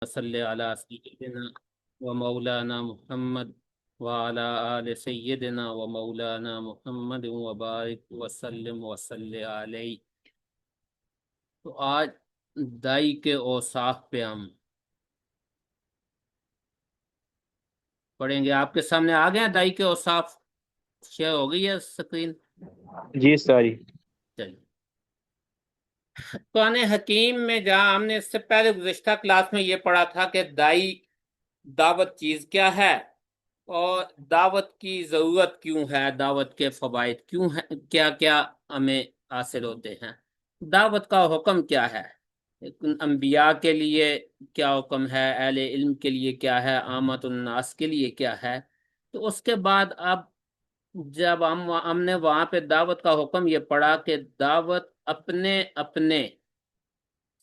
صلی علی سیدنا و مولانا محمد وعلی آل سیدنا و مولانا محمد وبارک وسلم وصلی علیہ۔ تو آج دائی کے اوصاف پہ ہم پڑھیں گے۔ آپ کے سامنے آ گئے ہیں دائی کے اوصاف؟ شیئر ہو گئی ہے اسکرین؟ جی ساری چلیے، قرآن حکیم میں جہاں ہم نے اس سے پہلے گزشتہ کلاس میں یہ پڑھا تھا کہ دائی دعوت چیز کیا ہے اور دعوت کی ضرورت کیوں ہے، دعوت کے فوائد کیوں ہیں، کیا کیا ہمیں حاصل ہوتے ہیں، دعوت کا حکم کیا ہے، انبیاء کے لیے کیا حکم ہے، اہل علم کے لیے کیا ہے، عامت الناس کے لیے کیا ہے۔ تو اس کے بعد اب جب ہم نے وہاں پہ دعوت کا حکم یہ پڑھا کہ دعوت اپنے اپنے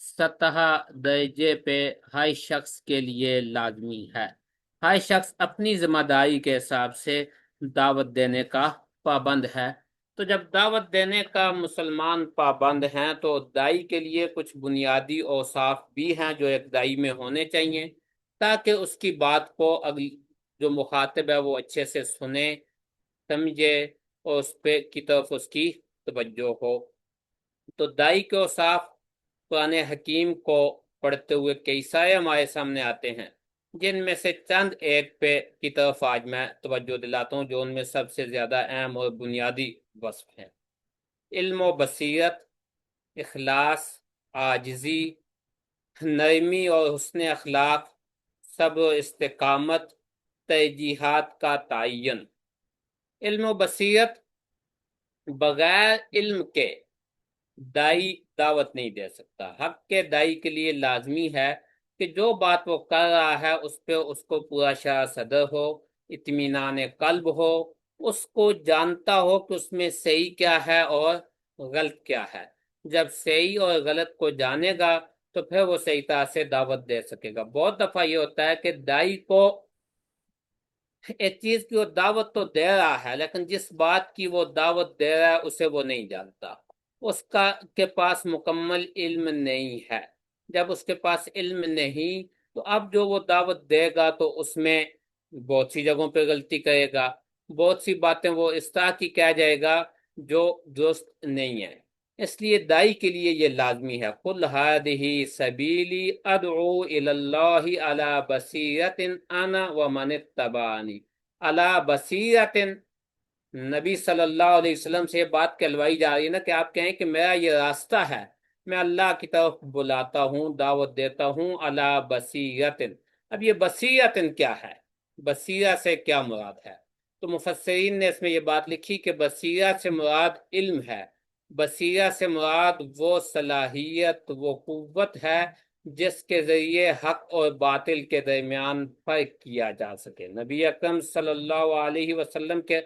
سطح درجے پہ ہر شخص کے لیے لازمی ہے، ہر شخص اپنی ذمہ داری کے حساب سے دعوت دینے کا پابند ہے۔ تو جب دعوت دینے کا مسلمان پابند ہیں تو دائی کے لیے کچھ بنیادی اوصاف بھی ہیں جو ایک دائی میں ہونے چاہیے تاکہ اس کی بات کو جو مخاطب ہے وہ اچھے سے سنے، سمجھے اور اس پہ کی طرف اس کی توجہ ہو۔ تو دائی کے اوصاف قرآن حکیم کو پڑھتے ہوئے کئی سارے ہمارے سامنے آتے ہیں، جن میں سے چند ایک پہ کی طرف آج میں توجہ دلاتا ہوں جو ان میں سب سے زیادہ اہم اور بنیادی وصف ہیں۔ علم و بصیرت، اخلاص، عاجزی، نرمی اور حسن اخلاق، صبر و استقامت، ترجیحات کا تعین۔ علم و بصیرت، بغیر علم کے دائی دعوت نہیں دے سکتا۔ حق کے دائی کے لیے لازمی ہے کہ جو بات وہ کر رہا ہے اس پہ اس کو پورا شرح صدر ہو، اطمینان قلب ہو، اس کو جانتا ہو کہ اس میں صحیح کیا ہے اور غلط کیا ہے۔ جب صحیح اور غلط کو جانے گا تو پھر وہ صحیح طرح سے دعوت دے سکے گا۔ بہت دفعہ یہ ہوتا ہے کہ دائی کو ایک چیز کی وہ دعوت تو دے رہا ہے لیکن جس بات کی وہ دعوت دے رہا ہے اسے وہ نہیں جانتا، اس کے پاس مکمل علم نہیں ہے۔ جب اس کے پاس علم نہیں تو اب جو وہ دعوت دے گا تو اس میں بہت سی جگہوں پہ غلطی کرے گا، بہت سی باتیں وہ اس طرح کی کہہ جائے گا جو درست نہیں ہے۔ اس لیے دائی کے لیے یہ لازمی ہے، قُلْ هَٰذِهِ سَبِيلِي أَدْعُو إِلَى اللَّهِ عَلَىٰ بَصِيرَةٍ أَنَا وَمَنِ اتَّبَعَنِي۔ عَلَىٰ بَصِيرَةٍ، نبی صلی اللہ علیہ وسلم سے یہ بات کہلوائی جا رہی ہے نا کہ آپ کہیں کہ میرا یہ راستہ ہے، میں اللہ کی طرف بلاتا ہوں، دعوت دیتا ہوں، عَلَىٰ بَصِيرَةٍ۔ اب یہ بصیرتن کیا ہے، بصیرہ سے کیا مراد ہے؟ تو مفسرین نے اس میں یہ بات لکھی کہ بصیرہ سے مراد علم ہے، بصیرہ سے مراد وہ صلاحیت، وہ قوت ہے جس کے ذریعے حق اور باطل کے درمیان فرق کیا جا سکے۔ نبی اکرم صلی اللہ علیہ وسلم کے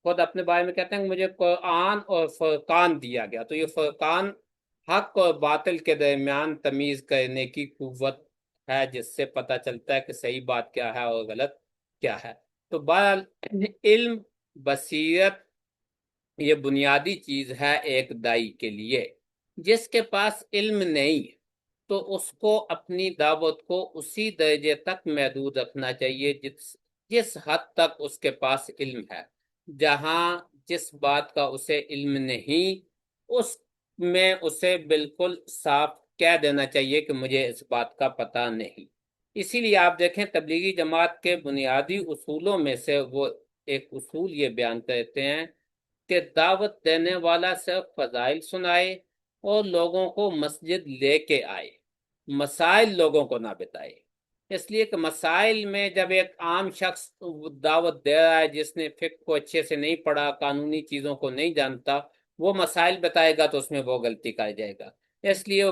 خود اپنے بارے میں کہتے ہیں کہ مجھے قرآن اور فرقان دیا گیا، تو یہ فرقان حق اور باطل کے درمیان تمیز کرنے کی قوت ہے جس سے پتہ چلتا ہے کہ صحیح بات کیا ہے اور غلط کیا ہے۔ تو بہرحال علم، بصیرت یہ بنیادی چیز ہے ایک دائی کے لیے۔ جس کے پاس علم نہیں تو اس کو اپنی دعوت کو اسی درجے تک محدود رکھنا چاہیے جس حد تک اس کے پاس علم ہے۔ جہاں جس بات کا اسے علم نہیں اس میں اسے بالکل صاف کہہ دینا چاہیے کہ مجھے اس بات کا پتہ نہیں۔ اسی لیے آپ دیکھیں تبلیغی جماعت کے بنیادی اصولوں میں سے وہ ایک اصول یہ بیان کرتے ہیں کہ دعوت دینے والا صرف فضائل سنائے اور لوگوں کو مسجد لے کے آئے، مسائل لوگوں کو نہ بتائے۔ اس لیے کہ مسائل میں جب ایک عام شخص دعوت دے رہا ہے جس نے فقہ کو اچھے سے نہیں پڑھا، قانونی چیزوں کو نہیں جانتا، وہ مسائل بتائے گا تو اس میں وہ غلطی کر جائے گا۔ اس لیے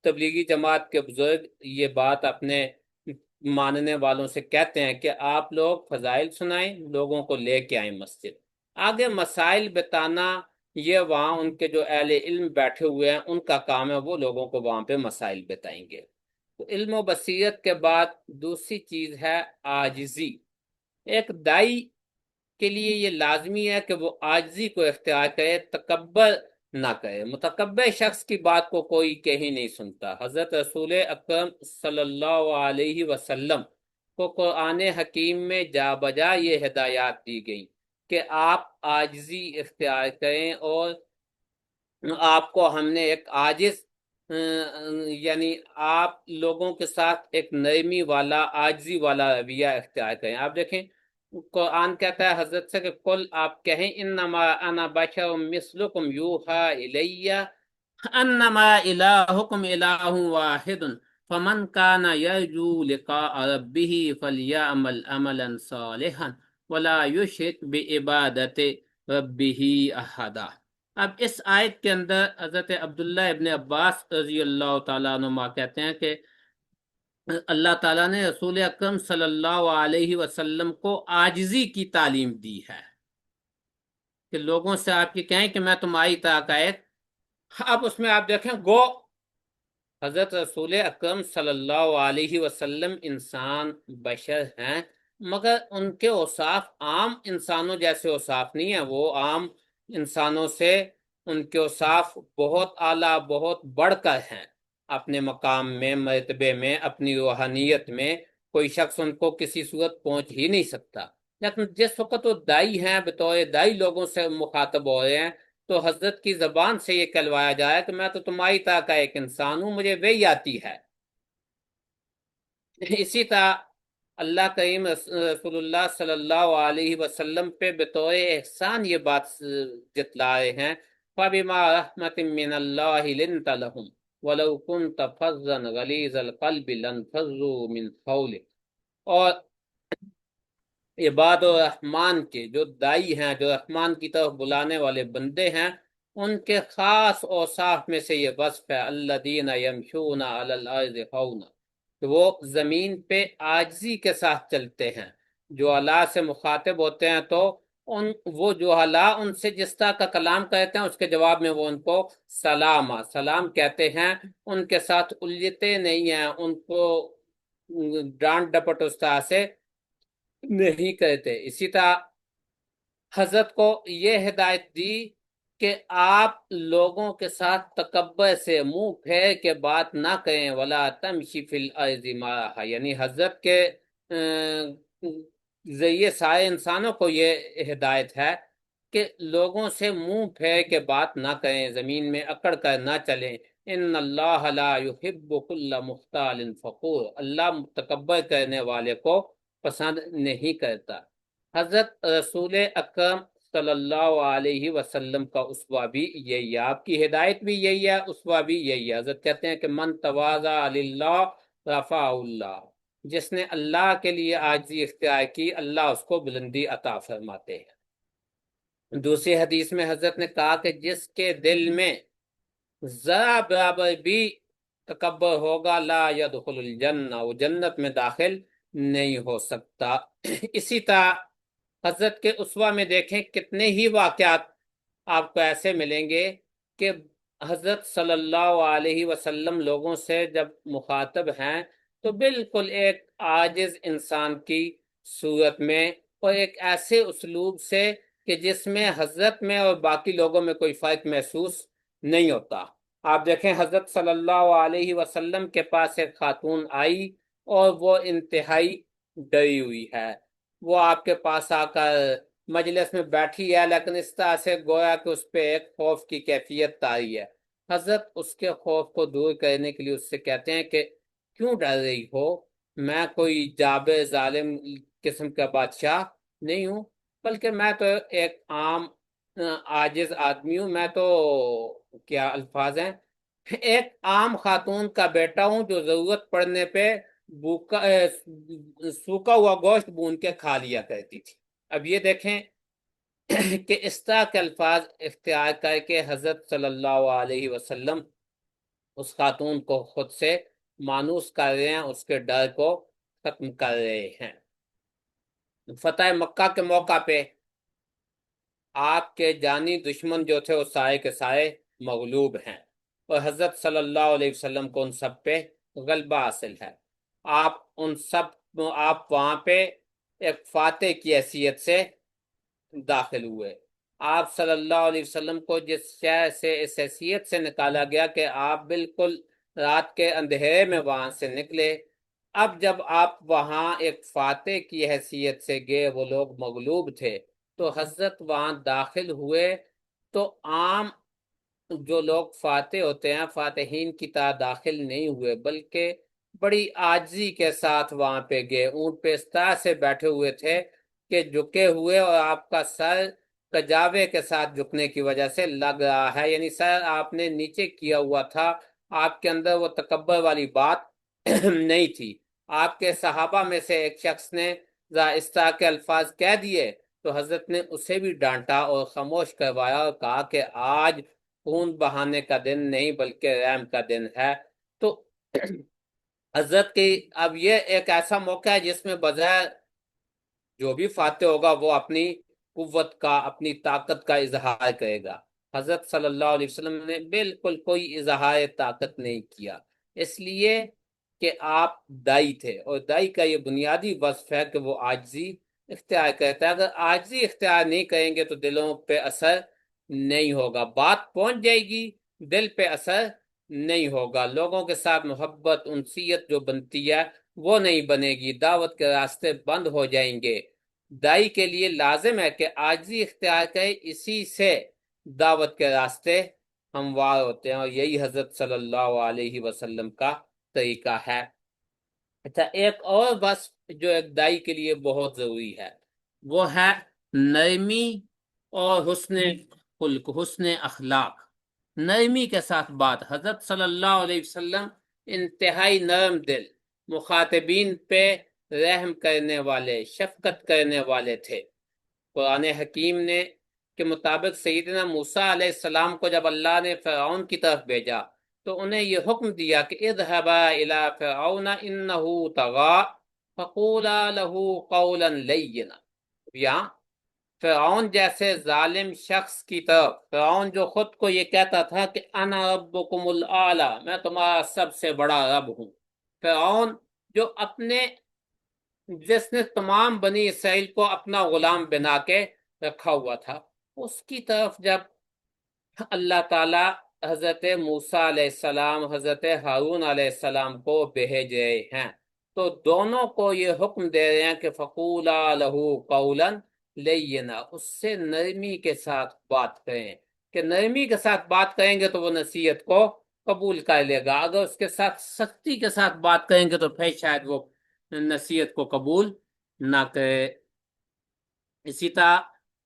تبلیغی جماعت کے بزرگ یہ بات اپنے ماننے والوں سے کہتے ہیں کہ آپ لوگ فضائل سنائیں، لوگوں کو لے کے آئیں مسجد۔ آگے مسائل بتانا یہ وہاں ان کے جو اہل علم بیٹھے ہوئے ہیں ان کا کام ہے، وہ لوگوں کو وہاں پہ مسائل بتائیں گے۔ تو علم و بصیرت کے بعد دوسری چیز ہے عاجزی۔ ایک دائی کے لیے یہ لازمی ہے کہ وہ عاجزی کو اختیار کرے، تکبر نہ کہے۔ متکبر شخص کی بات کو کوئی کہیں نہیں سنتا۔ حضرت رسول اکرم صلی اللہ علیہ وسلم کو قرآن حکیم میں جا بجا یہ ہدایات دی گئی کہ آپ عاجزی اختیار کریں، اور آپ کو ہم نے ایک عاجز یعنی آپ لوگوں کے ساتھ ایک نرمی والا، عاجزی والا رویہ اختیار کریں۔ آپ دیکھیں قرآن کہتا ہے حضرت سے کہ قل، آپ کہیں انما انا بشر مثلکم یوحا الی انما الہکم الہ واحد فمن کان یرجو لقاء ربہ فلیعمل عملا صالحا ولا یشرک بعبادت ربہ احدا۔ اب اس آیت کے اندر حضرت عبداللہ ابن عباس رضی اللہ تعالیٰ عنہما کہتے ہیں کہ اللہ تعالیٰ نے رسول اکرم صلی اللہ علیہ وسلم کو عاجزی کی تعلیم دی ہے کہ لوگوں سے آپ یہ کہیں کہ میں تمہاری طرح کا ایک، اب اس میں آپ دیکھیں گو حضرت رسول اکرم صلی اللہ علیہ وسلم انسان بشر ہیں، مگر ان کے اوصاف عام انسانوں جیسے اوصاف نہیں ہیں، وہ عام انسانوں سے ان کے اوصاف بہت اعلیٰ، بہت بڑھ کر ہیں، اپنے مقام میں، مرتبے میں، اپنی روحانیت میں کوئی شخص ان کو کسی صورت پہنچ ہی نہیں سکتا۔ لیکن جس وقت وہ دائی ہیں، بطور دائی لوگوں سے مخاطب ہو رہے ہیں، تو حضرت کی زبان سے یہ کہلوایا جائے کہ میں تو تمہاری طرح کا ایک انسان ہوں، مجھے وہی آتی ہے۔ اسی طرح اللہ کریم رسول اللہ صلی اللہ علیہ وسلم پہ بطور احسان یہ بات جتلا رہے ہیں، فَبِمَا رَحْمَةٍ مِّنَ اللَّهِ لِنْتَ لَهُمْ وَلَوْ كُنْتَ فَظًّا غَلِيظَ الْقَلْبِ لَانفَضُّوا مِنْ حَوْلِكَ۔ اور عباد الرحمان کے جو دائی ہیں، جو رحمان کی طرف بلانے والے بندے ہیں، ان کے خاص اوصاف میں سے یہ وصف ہے الذین یمشون علی الارض ہونا، کہ وہ زمین پہ عاجزی کے ساتھ چلتے ہیں۔ جو اللہ سے مخاطب ہوتے ہیں تو وہ جو اللہ ان سے جس طرح کا کلام کرتے ہیں اس کے جواب میں وہ ان کو سلام کہتے ہیں، ان کے ساتھ الجھتے نہیں ہیں، ان کو ڈانٹ ڈپٹ اس طرح سے نہیں کرتے۔ اسی طرح حضرت کو یہ ہدایت دی کہ آپ لوگوں کے ساتھ تکبر سے، منہ پھیر کے بات نہ کریں، ولا تمشی فی الارض مرحا، یعنی حضرت کے ذریعے سارے انسانوں کو یہ ہدایت ہے کہ لوگوں سے منہ پھیر کے بات نہ کریں، زمین میں اکڑ کر نہ چلیں۔ ان اللہ لا یحب کل مختال فخور، اللہ تکبر کرنے والے کو پسند نہیں کرتا۔ حضرت رسول اکرم صلی اللہ علیہ وسلم کا اسوہ بھی یہی ہے، آپ کی ہدایت بھی یہی ہے، اسوہ بھی یہی ہے۔ حضرت کہتے ہیں کہ من تواضع للہ رفع اللہ، جس نے اللہ کے لیے عاجزی اختیار کی، اللہ اس کو بلندی عطا فرماتے ہیں۔ دوسری حدیث میں حضرت نے کہا کہ جس کے دل میں ذرا برابر بھی تکبر ہوگا لا يدخل الجنہ، وہ جنت میں داخل نہیں ہو سکتا۔ اسی طرح حضرت کے اسوہ میں دیکھیں کتنے ہی واقعات آپ کو ایسے ملیں گے کہ حضرت صلی اللہ علیہ وسلم لوگوں سے جب مخاطب ہیں تو بالکل ایک عاجز انسان کی صورت میں، اور ایک ایسے اسلوب سے کہ جس میں حضرت میں اور باقی لوگوں میں کوئی فرق محسوس نہیں ہوتا۔ آپ دیکھیں حضرت صلی اللہ علیہ وسلم کے پاس ایک خاتون آئی اور وہ انتہائی ڈری ہوئی ہے، وہ آپ کے پاس آ کر مجلس میں بیٹھی ہے، لیکن اس طرح سے گویا کہ اس پہ ایک خوف کی کیفیت طاری ہے۔ حضرت اس کے خوف کو دور کرنے کے لیے اس سے کہتے ہیں کہ کیوں ڈر رہی ہو، میں کوئی جابر ظالم قسم کا بادشاہ نہیں ہوں، بلکہ میں تو ایک عام عاجز آدمی ہوں، میں تو کیا الفاظ ہیں، ایک عام خاتون کا بیٹا ہوں جو ضرورت پڑنے پہ سوکھا ہوا گوشت بھون کے کھا لیا کرتی تھی۔ اب یہ دیکھیں کہ اس طرح کے الفاظ اختیار کر کے حضرت صلی اللہ علیہ وسلم اس خاتون کو خود سے مانوس کر رہے ہیں، اس کے ڈر کو ختم کر رہے ہیں۔ فتح مکہ کے موقع پہ آپ کے جانی دشمن جو تھے وہ سارے کے سارے مغلوب ہیں، اور حضرت صلی اللہ علیہ وسلم کو ان سب پہ غلبہ حاصل ہے۔ آپ وہاں پہ ایک فاتح کی حیثیت سے داخل ہوئے۔ آپ صلی اللہ علیہ وسلم کو جس شے سے اس حیثیت سے نکالا گیا کہ آپ بالکل رات کے اندھیرے میں وہاں سے نکلے، اب جب آپ وہاں ایک فاتح کی حیثیت سے گئے، وہ لوگ مغلوب تھے، تو حضرت وہاں داخل ہوئے تو عام جو لوگ فاتح ہوتے ہیں فاتحین کی طرح داخل نہیں ہوئے، بلکہ بڑی عاجزی کے ساتھ وہاں پہ گئے، اونٹ پہ اس طرح سے بیٹھے ہوئے تھے کہ جھکے ہوئے، اور آپ کا سر کجاوے کے ساتھ جھکنے کی وجہ سے لگ رہا ہے، یعنی سر آپ نے نیچے کیا ہوا تھا، آپ کے اندر وہ تکبر والی بات نہیں تھی۔ آپ کے صحابہ میں سے ایک شخص نے اس طرح کے الفاظ کہہ دیے تو حضرت نے اسے بھی ڈانٹا اور خاموش کروایا اور کہا کہ آج خون بہانے کا دن نہیں بلکہ رحم کا دن ہے۔ تو حضرت کی اب یہ ایک ایسا موقع ہے جس میں بظاہر جو بھی فاتح ہوگا وہ اپنی قوت کا، اپنی طاقت کا اظہار کرے گا۔ حضرت صلی اللہ علیہ وسلم نے بالکل کوئی اظہار طاقت نہیں کیا، اس لیے کہ آپ دائی تھے، اور دائی کا یہ بنیادی وصف ہے کہ وہ عاجزی اختیار کرتا ہے۔ اگر عاجزی اختیار نہیں کریں گے تو دلوں پہ اثر نہیں ہوگا، بات پہنچ جائے گی، دل پہ اثر نہیں ہوگا، لوگوں کے ساتھ محبت انسیت جو بنتی ہے وہ نہیں بنے گی، دعوت کے راستے بند ہو جائیں گے۔ دائی کے لیے لازم ہے کہ عاجزی اختیار کرے، اسی سے دعوت کے راستے ہموار ہوتے ہیں، اور یہی حضرت صلی اللہ علیہ وسلم کا طریقہ ہے۔ اچھا، ایک اور بس جو ایک دائی کے لیے بہت ضروری ہے وہ ہے نرمی اور حسن خلق، حسن اخلاق، نرمی کے ساتھ بات۔ حضرت صلی اللہ علیہ وسلم انتہائی نرم دل، مخاطبین پہ رحم کرنے والے، شفقت کرنے والے تھے۔ قرآن حکیم نے کے مطابق سیدنا موسیٰ علیہ السلام کو جب اللہ نے فرعون کی طرف بھیجا تو انہیں یہ حکم دیا کہ اذهبا الى فرعون انه طغى فقولا له قولا لینا۔ یہاں فرعون جیسے ظالم شخص کی طرف، فرعون جو خود کو یہ کہتا تھا کہ انا ربکم الاعلی، میں تمہارا سب سے بڑا رب ہوں، فرعون جو جس نے تمام بنی اسرائیل کو اپنا غلام بنا کے رکھا ہوا تھا، اس کی طرف جب اللہ تعالی حضرت موسیٰ علیہ السلام، حضرت ہارون علیہ السلام کو بھیج رہے ہیں تو دونوں کو یہ حکم دے رہے ہیں کہ فقولا لہو قولا لینا، اس سے نرمی کے ساتھ بات کریں، کہ نرمی کے ساتھ بات کریں گے تو وہ نصیحت کو قبول کر لے گا، اگر اس کے ساتھ سختی کے ساتھ بات کریں گے تو پھر شاید وہ نصیحت کو قبول نہ کرے۔ اسی طرح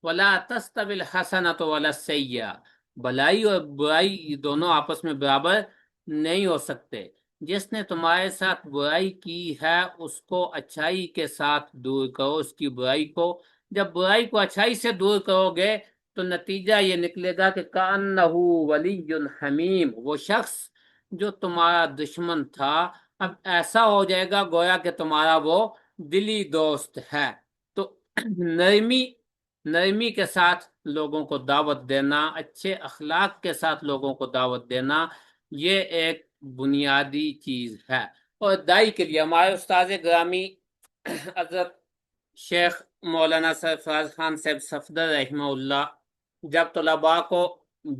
وَلَا تَسْتَوِي الْحَسَنَةُ وَلَا السَّيِّئَةُ، بھلائی اور برائی دونوں آپس میں برابر نہیں ہو سکتے، جس نے تمہارے ساتھ برائی کی ہے اس کو اچھائی کے ساتھ دور کرو اس کی برائی کو، جب برائی کو اچھائی سے دور کرو گے تو نتیجہ یہ نکلے گا کہ کَأَنَّهُ وَلِيٌّ حَمِيمٌ، وہ شخص جو تمہارا دشمن تھا اب ایسا ہو جائے گا گویا کہ تمہارا وہ دلی دوست ہے۔ تو نرمی کے ساتھ لوگوں کو دعوت دینا، اچھے اخلاق کے ساتھ لوگوں کو دعوت دینا، یہ ایک بنیادی چیز ہے۔ اور دائی کے لیے ہمارے استاد گرامی حضرت شیخ مولانا سرفراز خان صاحب صفدر رحمہ اللہ جب طلباء کو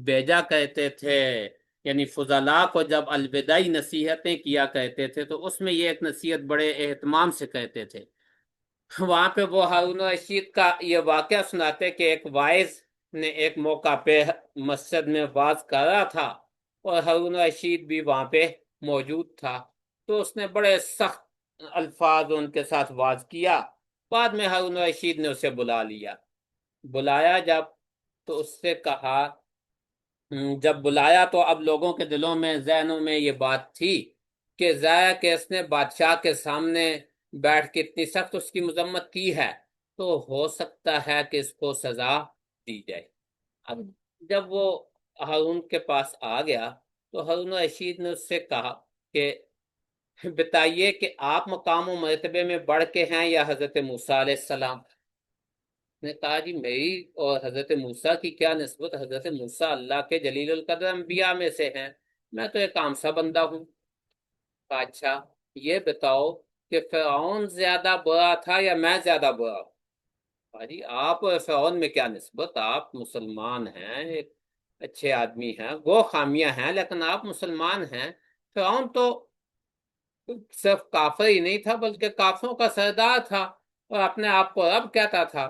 بھیجا کرتے تھے، یعنی فضلاء کو جب الوداعی نصیحتیں کیا کرتے تھے تو اس میں یہ ایک نصیحت بڑے اہتمام سے کہتے تھے۔ وہاں پہ وہ ہارون رشید کا یہ واقعہ سناتے کہ ایک وائز نے ایک موقع پہ مسجد میں واز کر رہا تھا اور ہارون رشید بھی وہاں پہ موجود تھا، تو اس نے بڑے سخت الفاظ ان کے ساتھ واز کیا۔ بعد میں ہارون رشید نے اسے بلایا جب تو اس سے کہا، جب بلایا تو اب لوگوں کے دلوں میں، ذہنوں میں یہ بات تھی کہ ظاہر کہ اس نے بادشاہ کے سامنے بیٹھ کے اتنی سخت اس کی مذمت کی ہے تو ہو سکتا ہے کہ اس کو سزا دی جائے۔ اب جب وہ ہارون کے پاس آ گیا تو ہارون رشید نے اس سے کہا کہ بتائیے کہ آپ مقام و مرتبے میں بڑھ کے ہیں یا حضرت موسیٰ علیہ السلام؟ نے کہا جی میری اور حضرت موسیٰ کی کیا نسبت، حضرت موسیٰ اللہ کے جلیل القدر انبیاء میں سے ہیں، میں تو ایک عام سا بندہ ہوں۔ اچھا یہ بتاؤ کہ فرعون زیادہ برا تھا یا میں زیادہ برا ہوں؟ بھائی آپ اور فرعون میں کیا نسبت؟ آپ مسلمان ہیں، ایک اچھے آدمی ہیں، وہ خامیاں ہیں لیکن آپ مسلمان ہیں۔ فرعون تو صرف کافر ہی نہیں تھا بلکہ کافروں کا سردار تھا، اور اپنے آپ کو رب کہتا تھا۔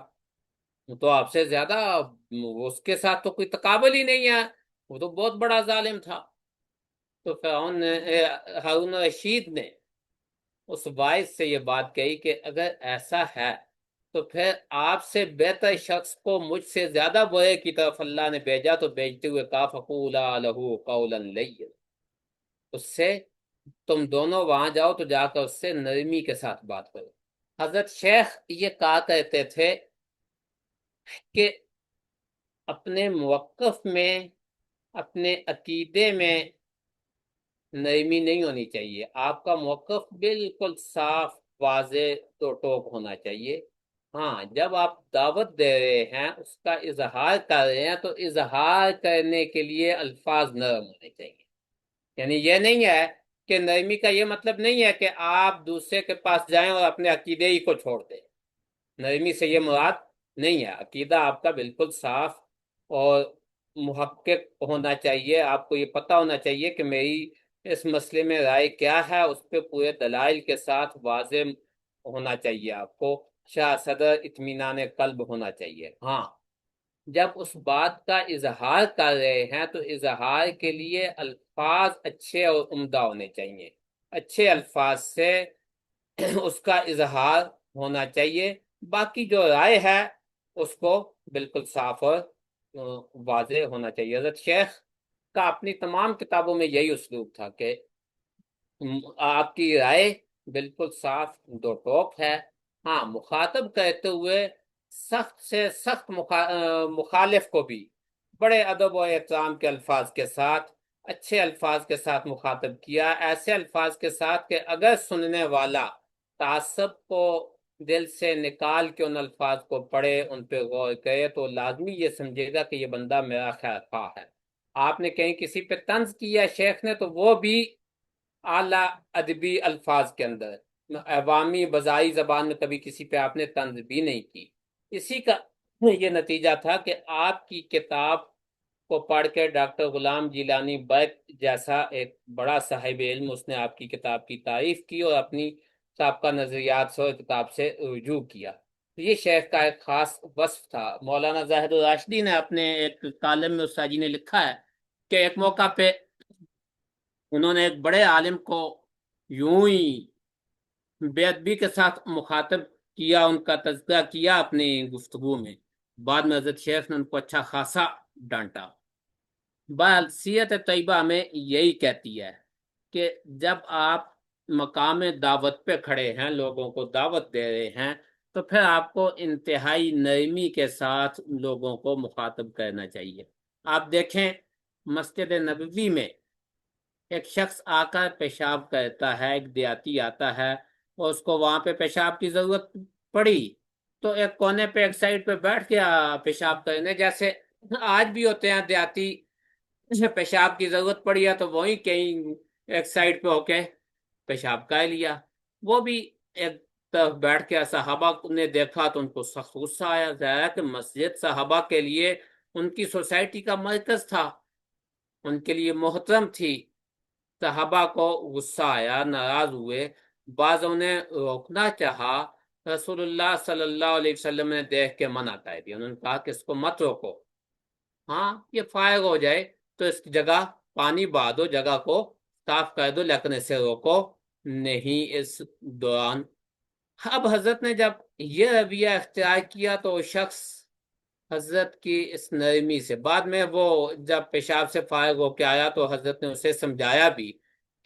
تو آپ سے زیادہ اس کے ساتھ تو کوئی تقابل ہی نہیں ہے، وہ تو بہت بڑا ظالم تھا۔ تو فرعون نے ہارون رشید نے اس باعث سے یہ بات کہی کہ اگر ایسا ہے تو پھر آپ سے بہتر شخص کو مجھ سے زیادہ برے کی طرف اللہ نے بھیجا، تو بھیجتے ہوئے کہا فقولا لہ قولا لینا، اس سے تم دونوں وہاں جاؤ تو جا کر اس سے نرمی کے ساتھ بات کرو۔ حضرت شیخ یہ کہا کرتے تھے کہ اپنے موقف میں، اپنے عقیدے میں نرمی نہیں ہونی چاہیے، آپ کا موقف بالکل صاف، واضح، تو ٹوک ہونا چاہیے۔ ہاں، جب آپ دعوت دے رہے ہیں، اس کا اظہار کر رہے ہیں، تو اظہار کرنے کے لیے الفاظ نرم ہونے چاہیے۔ یعنی یہ نہیں ہے کہ نرمی کا یہ مطلب نہیں ہے کہ آپ دوسرے کے پاس جائیں اور اپنے عقیدے ہی کو چھوڑ دیں۔ نرمی سے یہ مراد نہیں ہے، عقیدہ آپ کا بالکل صاف اور محقق ہونا چاہیے، آپ کو یہ پتہ ہونا چاہیے کہ میری اس مسئلے میں رائے کیا ہے، اس پہ پورے دلائل کے ساتھ واضح ہونا چاہیے، آپ کو شاہ صدر اطمینان قلب ہونا چاہیے۔ ہاں، جب اس بات کا اظہار کر رہے ہیں تو اظہار کے لیے الفاظ اچھے اور عمدہ ہونے چاہیے، اچھے الفاظ سے اس کا اظہار ہونا چاہیے۔ باقی جو رائے ہے اس کو بالکل صاف اور واضح ہونا چاہیے۔ حضرت شیخ کا اپنی تمام کتابوں میں یہی اسلوب تھا کہ آپ کی رائے بالکل صاف، دو ٹوک ہے۔ ہاں، مخاطب کہتے ہوئے سخت سے سخت مخالف کو بھی بڑے ادب و احترام کے الفاظ کے ساتھ، اچھے الفاظ کے ساتھ مخاطب کیا، ایسے الفاظ کے ساتھ کہ اگر سننے والا تعصب کو دل سے نکال کے ان الفاظ کو پڑھے، ان پہ غور کرے، تو لازمی یہ سمجھے گا کہ یہ بندہ میرا خیر خواہ ہے۔ آپ نے کہیں کسی پہ طنز کیا شیخ نے، تو وہ بھی اعلیٰ ادبی الفاظ کے اندر، عوامی بزائی زبان میں کبھی کسی پہ آپ نے طنز بھی نہیں کی۔ اسی کا یہ نتیجہ تھا کہ آپ کی کتاب کو پڑھ کے ڈاکٹر غلام جیلانی بیگ جیسا ایک بڑا صاحب علم، اس نے آپ کی کتاب کی تعریف کی اور اپنی سابقہ نظریات سے کتاب سے رجوع کیا۔ یہ شیخ کا ایک خاص وصف تھا۔ مولانا زاہد الراشدی نے اپنے ایک کالم میں استاد جی نے لکھا ہے کہ ایک موقع پہ انہوں نے ایک بڑے عالم کو یوں ہی بے ادبی کے ساتھ مخاطب کیا، ان کا تذکرہ کیا اپنی گفتگو میں۔ بعد میں حضرت شیخ نے ان کو اچھا خاصا ڈانٹا۔ بہرحال سیرت طیبہ میں یہی کہتی ہے کہ جب آپ مقام دعوت پہ کھڑے ہیں، لوگوں کو دعوت دے رہے ہیں، تو پھر آپ کو انتہائی نرمی کے ساتھ لوگوں کو مخاطب کرنا چاہیے۔ آپ دیکھیں مسجد نبوی میں ایک شخص آ کر پیشاب کرتا ہے، ایک دیہاتی آتا ہے اور اس کو وہاں پہ پیشاب کی ضرورت پڑی، تو ایک کونے پہ ایک سائڈ پہ بیٹھ گیا پیشاب کرنے، جیسے آج بھی ہوتے ہیں دیہاتی، پیشاب کی ضرورت پڑی ہے تو وہیں کہیں ایک سائڈ پہ ہو کے پیشاب کر لیا۔ وہ بھی ایک طرف بیٹھ کے صحابہ نے دیکھا تو ان کو سخت غصہ آیا۔ ظاہر ہے کہ مسجد صحابہ کے لیے ان کی سوسائٹی کا مرکز تھا، ان کے لیے محترم تھی۔ صحابہ کو غصہ آیا، ناراض ہوئے، بعضوں نے روکنا چاہا، رسول اللہ صلی اللہ علیہ وسلم نے دیکھ کے منع کر دیا، انہوں نے کہا کہ اس کو مت روکو، ہاں یہ فائق ہو جائے تو اس کی جگہ پانی بہا دو، جگہ کو صاف کر دو، لیکن اسے روکو نہیں اس دوران۔ اب حضرت نے جب یہ رویہ اختیار کیا تو وہ شخص حضرت کی اس نرمی سے، بعد میں وہ جب پیشاب سے فارغ ہو کے آیا تو حضرت نے اسے سمجھایا بھی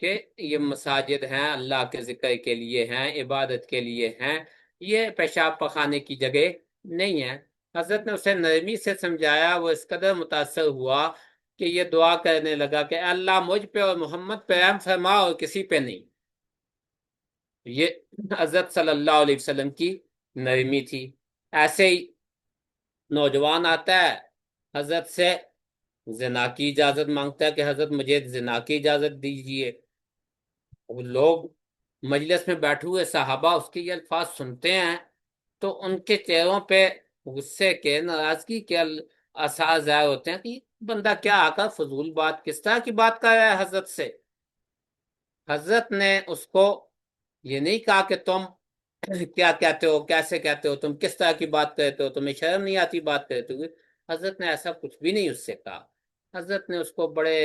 کہ یہ مساجد ہیں، اللہ کے ذکر کے لیے ہیں، عبادت کے لیے ہیں، یہ پیشاب پخانے کی جگہ نہیں ہے۔ حضرت نے اسے نرمی سے سمجھایا، وہ اس قدر متاثر ہوا کہ یہ دعا کرنے لگا کہ اے اللہ مجھ پہ اور محمد پہ رحم فرما اور کسی پہ نہیں۔ یہ حضرت صلی اللہ علیہ وسلم کی نرمی تھی۔ ایسے ہی نوجوان آتا ہے حضرت سے زنا کی اجازت مانگتا ہے کہ حضرت مجھے زنا کی اجازت دیجیے، وہ لوگ مجلس میں بیٹھے ہوئے صحابہ اس کے یہ الفاظ سنتے ہیں تو ان کے چہروں پہ غصے کے ناراضگی کے آثار ظاہر ہوتے ہیں کہ بندہ کیا آ کر فضول بات کس طرح کی بات کر رہا ہے حضرت سے۔ حضرت نے اس کو یہ نہیں کہا کہ تم کیا کہتے ہو، کیسے کہتے ہو، تم کس طرح کی بات کرتے ہو، تمہیں شرم نہیں آتی بات کرتے ہوئے۔ حضرت نے ایسا کچھ بھی نہیں اس سے کہا۔ حضرت نے اس کو بڑے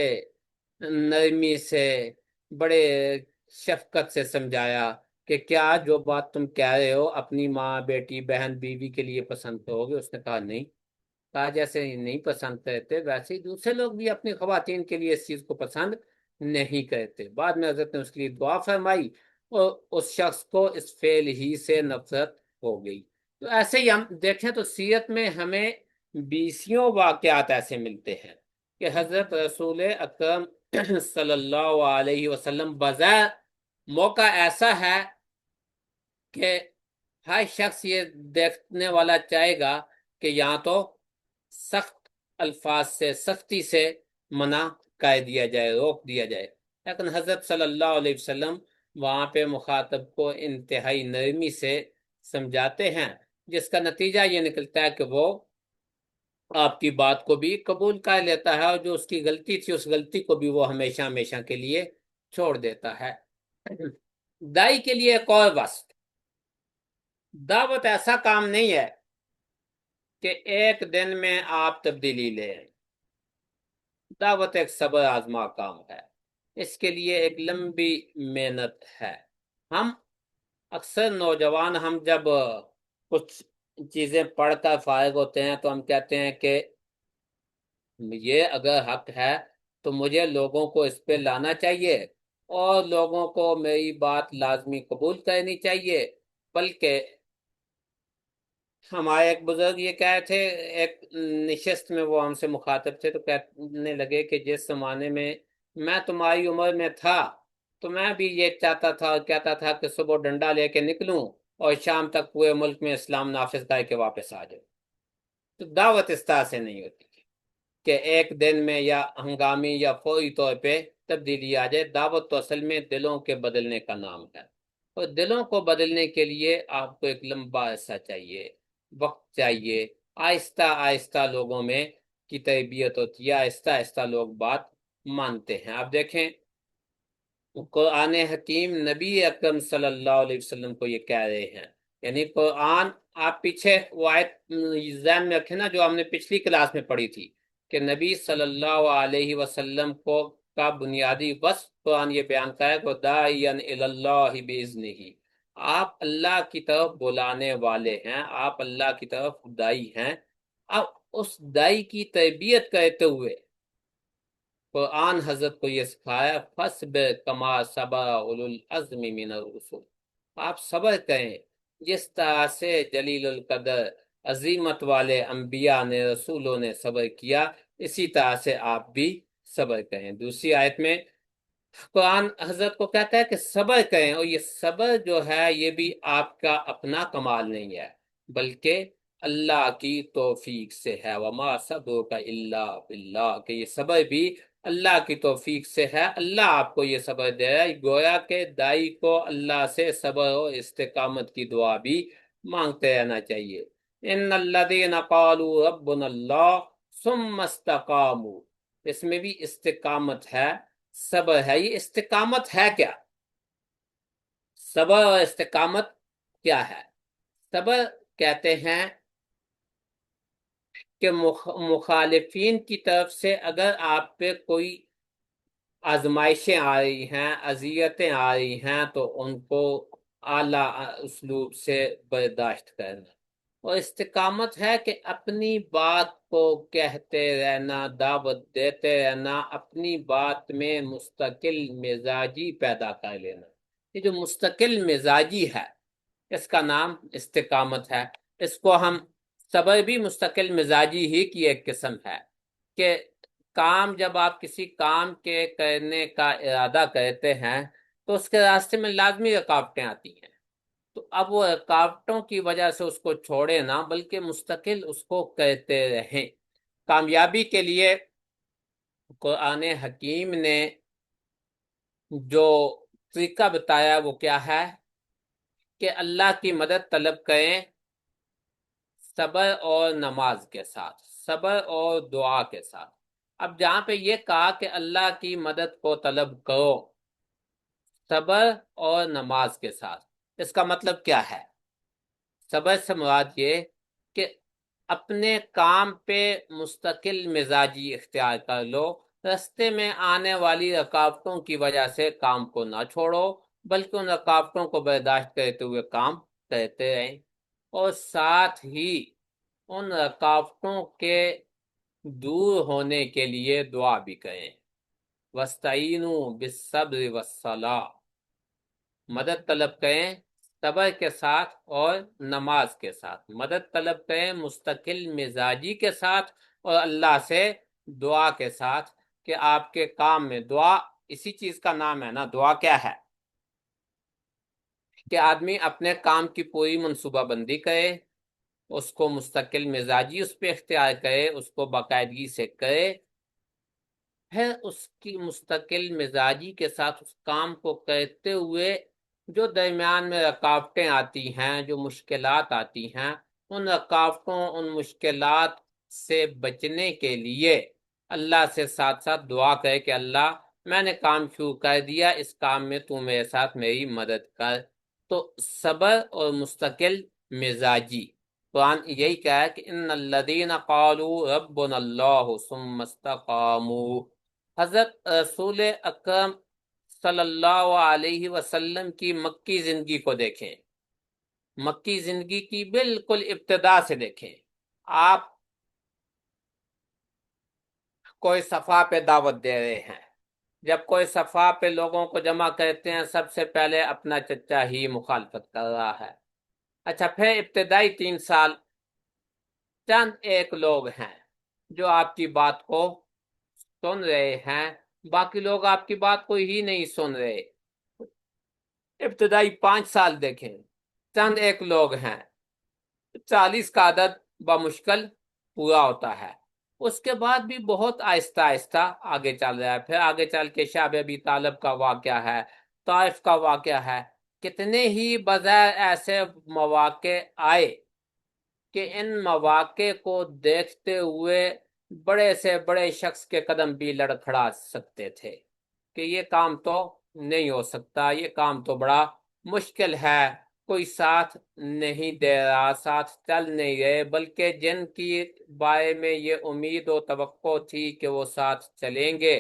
نرمی سے، بڑے شفقت سے سمجھایا کہ کیا جو بات تم کہہ رہے ہو اپنی ماں، بیٹی، بہن، بیوی کے لیے پسند کرو گے؟ اس نے کہا نہیں۔ کہا جیسے نہیں پسند کرتے ویسے ہی دوسرے لوگ بھی اپنی خواتین کے لیے اس چیز کو پسند نہیں کرتے۔ بعد میں حضرت نے اس کے لیے دعا فرمائی اور اس شخص کو اس فعل ہی سے نفرت ہو گئی۔ تو ایسے ہی ہم دیکھیں تو سیرت میں ہمیں بیسیوں واقعات ایسے ملتے ہیں کہ حضرت رسول اکرم صلی اللہ علیہ وسلم بظاہر موقع ایسا ہے کہ ہر شخص یہ دیکھنے والا چاہے گا کہ یہاں تو سخت الفاظ سے، سختی سے منع کر دیا جائے، روک دیا جائے، لیکن حضرت صلی اللہ علیہ وسلم وہاں پہ مخاطب کو انتہائی نرمی سے سمجھاتے ہیں، جس کا نتیجہ یہ نکلتا ہے کہ وہ آپ کی بات کو بھی قبول کر لیتا ہے، اور جو اس کی غلطی تھی اس غلطی کو بھی وہ ہمیشہ ہمیشہ کے لیے چھوڑ دیتا ہے۔ دائی کے لیے ایک اور وصف، دعوت ایسا کام نہیں ہے کہ ایک دن میں آپ تبدیلی لے آئیں۔ دعوت ایک صبر آزما کام ہے، اس کے لیے ایک لمبی محنت ہے۔ ہم اکثر نوجوان، ہم جب کچھ چیزیں پڑھ کر فارغ ہوتے ہیں تو ہم کہتے ہیں کہ یہ اگر حق ہے تو مجھے لوگوں کو اس پہ لانا چاہیے اور لوگوں کو میری بات لازمی قبول کرنی چاہیے۔ بلکہ ہمارے ایک بزرگ یہ کہے تھے، ایک نشست میں وہ ہم سے مخاطب تھے تو کہنے لگے کہ جس زمانے میں میں تمہاری عمر میں تھا تو میں بھی یہ چاہتا تھا اور کہتا تھا کہ صبح ڈنڈا لے کے نکلوں اور شام تک پورے ملک میں اسلام نافذ کر کے واپس آ جاؤں۔ تو دعوت اس طرح سے نہیں ہوتی کہ ایک دن میں یا ہنگامی یا فوری طور پہ تبدیلی آ جائے۔ دعوت تو اصل میں دلوں کے بدلنے کا نام ہے، اور دلوں کو بدلنے کے لیے آپ کو ایک لمبا عرصہ چاہیے، وقت چاہیے، آہستہ آہستہ لوگوں میں کی تربیت ہوتی ہے، آہستہ آہستہ لوگ بات مانتے ہیں۔ آپ دیکھیں قرآن حکیم نبی اکرم صلی اللہ علیہ وسلم کو یہ کہہ رہے ہیں، یعنی قرآن، آپ پیچھے وہ آیت ذہن میں رکھیں نا جو ہم نے پچھلی کلاس میں پڑھی تھی کہ نبی صلی اللہ علیہ وسلم کو کا بنیادی وصف قرآن یہ بیان کرے کہ داعیا الی اللہ باذنہ، آپ اللہ کی طرف بلانے والے ہیں، آپ اللہ کی طرف دائی ہیں۔ اب اس دائی کی تربیت کرتے ہوئے قرآن حضرت کو یہ سکھایا فَاصْبِرْ كَمَا صَبَرَ أُولُو الْعَزْمِ مِنَ الرُّسُلِ، آپ صبر کریں جس طرح سے جلیل القدر عظیمت والے انبیاء نے، رسولوں نے صبر کیا، اسی طرح سے آپ بھی صبر کریں۔ دوسری آیت میں قرآن حضرت کو کہتا ہے کہ صبر کریں، اور یہ صبر جو ہے یہ بھی آپ کا اپنا کمال نہیں ہے بلکہ اللہ کی توفیق سے ہے۔ وَمَا صَبْرُكَ إِلَّا بِاللَّهِ، کہ یہ صبر بھی اللہ کی توفیق سے ہے، اللہ آپ کو یہ صبر دے رہا ہے۔ گویا کہ دائی کو اللہ سے صبر و استقامت کی دعا بھی مانگتے رہنا چاہیے۔ ان الذین قالوا ربنا اللہ ثم استقاموا، اس میں بھی استقامت ہے، صبر ہے۔ یہ استقامت ہے کیا؟ صبر اور استقامت کیا ہے؟ صبر کہتے ہیں کہ مخالفین کی طرف سے اگر آپ پہ کوئی آزمائشیں آ رہی ہیں، اذیتیں آ رہی ہیں تو ان کو اعلیٰ اسلوب سے برداشت کرنا، اور استقامت ہے کہ اپنی بات کو کہتے رہنا، دعوت دیتے رہنا، اپنی بات میں مستقل مزاجی پیدا کر لینا۔ یہ جو مستقل مزاجی ہے اس کا نام استقامت ہے۔ اس کو ہم صبر بھی مستقل مزاجی ہی کی ایک قسم ہے کہ کام، جب آپ کسی کام کے کرنے کا ارادہ کرتے ہیں تو اس کے راستے میں لازمی رکاوٹیں آتی ہیں، تو اب وہ رکاوٹوں کی وجہ سے اس کو چھوڑے نہ بلکہ مستقل اس کو کرتے رہیں۔ کامیابی کے لیے قرآن حکیم نے جو طریقہ بتایا وہ کیا ہے کہ اللہ کی مدد طلب کریں، صبر اور نماز کے ساتھ، صبر اور دعا کے ساتھ۔ اب جہاں پہ یہ کہا کہ اللہ کی مدد کو طلب کرو صبر اور نماز کے ساتھ، اس کا مطلب کیا ہے؟ صبر سے مراد یہ کہ اپنے کام پہ مستقل مزاجی اختیار کر لو، رستے میں آنے والی رکاوٹوں کی وجہ سے کام کو نہ چھوڑو، بلکہ ان رکاوٹوں کو برداشت کرتے ہوئے کام کرتے رہیں، اور ساتھ ہی ان رکاوٹوں کے دور ہونے کے لیے دعا بھی کریں۔ وَاسْتَعِینُوا بِالصَّبْرِ وَالصَّلَاةِ، مدد طلب کریں صبر کے ساتھ اور نماز کے ساتھ، مدد طلب کریں مستقل مزاجی کے ساتھ اور اللہ سے دعا کے ساتھ، کہ آپ کے کام میں دعا اسی چیز کا نام ہے نا۔ دعا کیا ہے؟ کہ آدمی اپنے کام کی پوری منصوبہ بندی کرے، اس کو مستقل مزاجی اس پہ اختیار کرے، اس کو باقاعدگی سے کرے، پھر اس کی مستقل مزاجی کے ساتھ اس کام کو کرتے ہوئے جو درمیان میں رکاوٹیں آتی ہیں، جو مشکلات آتی ہیں، ان رکاوٹوں، ان مشکلات سے بچنے کے لیے اللہ سے ساتھ ساتھ دعا کرے کہ اللہ میں نے کام شروع کر دیا، اس کام میں تو میرے ساتھ میری مدد کر۔ تو صبر اور مستقل مزاجی، قرآن یہی کہا ہے کہ ان الذین قالوا ربنا اللہ ثم استقاموا۔ حضرت رسول اکرم صلی اللہ علیہ وسلم کی مکی زندگی کو دیکھیں، مکی زندگی کی بالکل ابتدا سے دیکھیں۔ آپ کوئی صفحہ پہ دعوت دے رہے ہیں، جب کوئی صفحہ پہ لوگوں کو جمع کرتے ہیں، سب سے پہلے اپنا چچا ہی مخالفت کر رہا ہے۔ اچھا، پھر ابتدائی 3 سال چند ایک لوگ ہیں جو آپ کی بات کو سن رہے ہیں، باقی لوگ آپ کی بات کو ہی نہیں سن رہے۔ ابتدائی 5 سال دیکھیں، چند ایک لوگ ہیں، 40 کا عدد بمشکل پورا ہوتا ہے۔ اس کے بعد بھی بہت آہستہ آہستہ آگے چل رہا ہے۔ پھر آگے چل کے شعب ابی طالب کا واقعہ ہے، طائف کا واقعہ ہے، کتنے ہی بظاہر ایسے مواقع آئے کہ ان مواقع کو دیکھتے ہوئے بڑے سے بڑے شخص کے قدم بھی لڑکھڑا سکتے تھے کہ یہ کام تو نہیں ہو سکتا، یہ کام تو بڑا مشکل ہے، کوئی ساتھ نہیں دے رہا، ساتھ چل نہیں رہے، بلکہ جن کی بارے میں یہ امید و توقع تھی کہ وہ ساتھ چلیں گے،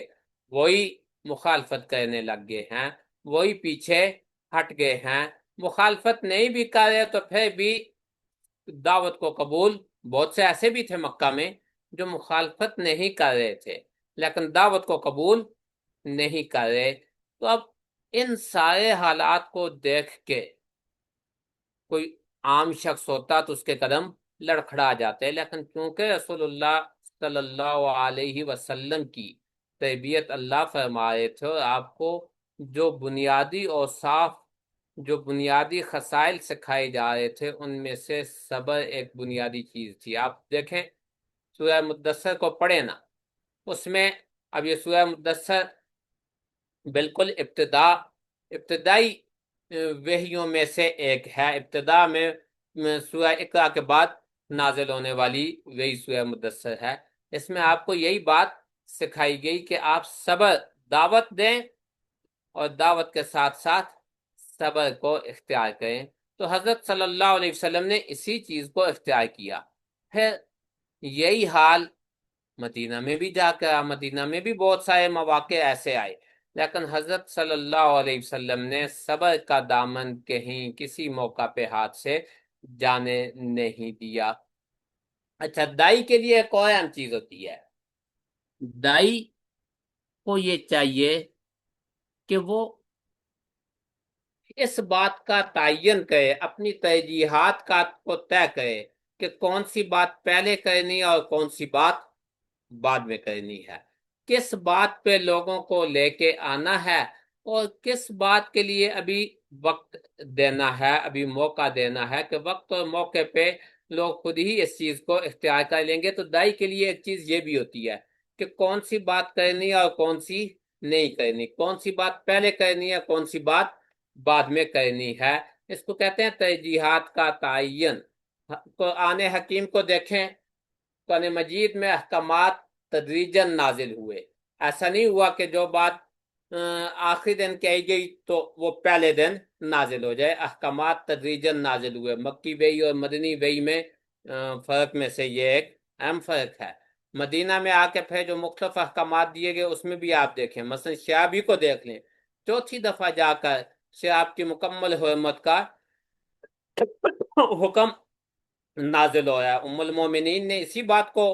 وہی مخالفت کرنے لگ گئے ہیں، وہی پیچھے ہٹ گئے ہیں۔ مخالفت نہیں بھی کر رہے تو پھر بھی دعوت کو قبول، بہت سے ایسے بھی تھے مکہ میں جو مخالفت نہیں کر رہے تھے لیکن دعوت کو قبول نہیں کر رہے۔ تو اب ان سارے حالات کو دیکھ کے کوئی عام شخص ہوتا تو اس کے قدم لڑکھڑا جاتے، لیکن چونکہ رسول اللہ صلی اللہ علیہ وسلم کی تربیت اللہ فرمائے تھے، اور آپ کو جو بنیادی اور صاف جو بنیادی خصائل سکھائے جا رہے تھے، ان میں سے صبر ایک بنیادی چیز تھی۔ آپ دیکھیں سورہ مدثر کو پڑھیں نا، اس میں اب یہ سورہ مدثر بالکل ابتدائی وحیوں میں سے ایک ہے، ابتدا میں سورہ اقرا کے بعد نازل ہونے والی وہی سورہ مدثر ہے۔ اس میں آپ کو یہی بات سکھائی گئی کہ آپ صبر دعوت دیں اور دعوت کے ساتھ ساتھ صبر کو اختیار کریں۔ تو حضرت صلی اللہ علیہ وسلم نے اسی چیز کو اختیار کیا۔ پھر یہی حال مدینہ میں بھی جا کر، مدینہ میں بھی بہت سارے مواقع ایسے آئے، لیکن حضرت صلی اللہ علیہ وسلم نے صبر کا دامن کہیں کسی موقع پہ ہاتھ سے جانے نہیں دیا۔ اچھا، دائی کے لیے ایک اور اہم چیز ہوتی ہے، دائی کو یہ چاہیے کہ وہ اس بات کا تعین کرے، اپنی ترجیحات کو طے کرے کہ کون سی بات پہلے کرنی ہے اور کون سی بات بعد میں کرنی ہے، کس بات پہ لوگوں کو لے کے آنا ہے اور کس بات کے لیے ابھی وقت دینا ہے، ابھی موقع دینا ہے، کہ وقت اور موقع پہ لوگ خود ہی اس چیز کو اختیار کر لیں گے۔ تو دائی کے لیے ایک چیز یہ بھی ہوتی ہے کہ کون سی بات کرنی ہے اور کون سی نہیں کرنی، کون سی بات پہلے کرنی ہے، کون سی بات بعد میں کرنی ہے۔ اس کو کہتے ہیں ترجیحات کا تعین۔ قرآن حکیم کو دیکھیں، قرآن مجید میں احکامات تدریجاً نازل ہوئے. ایسا نہیں ہوا کہ جو بات آخری دن کہی گئی تو وہ پہلے دن نازل ہو جائے. احکامات تدریجاً نازل ہوئے. مکی وحی اور مدنی وحی میں فرق میں سے یہ ایک اہم فرق ہے. مدینہ میں آ کے پھر جو مختلف احکامات دیے گئے اس میں بھی آپ دیکھیں، مثلا شیابی کو دیکھ لیں، چوتھی دفعہ جا کر شیاب کی مکمل حرمت کا حکم نازل ہوا ہے. ام المومنین نے اسی بات کو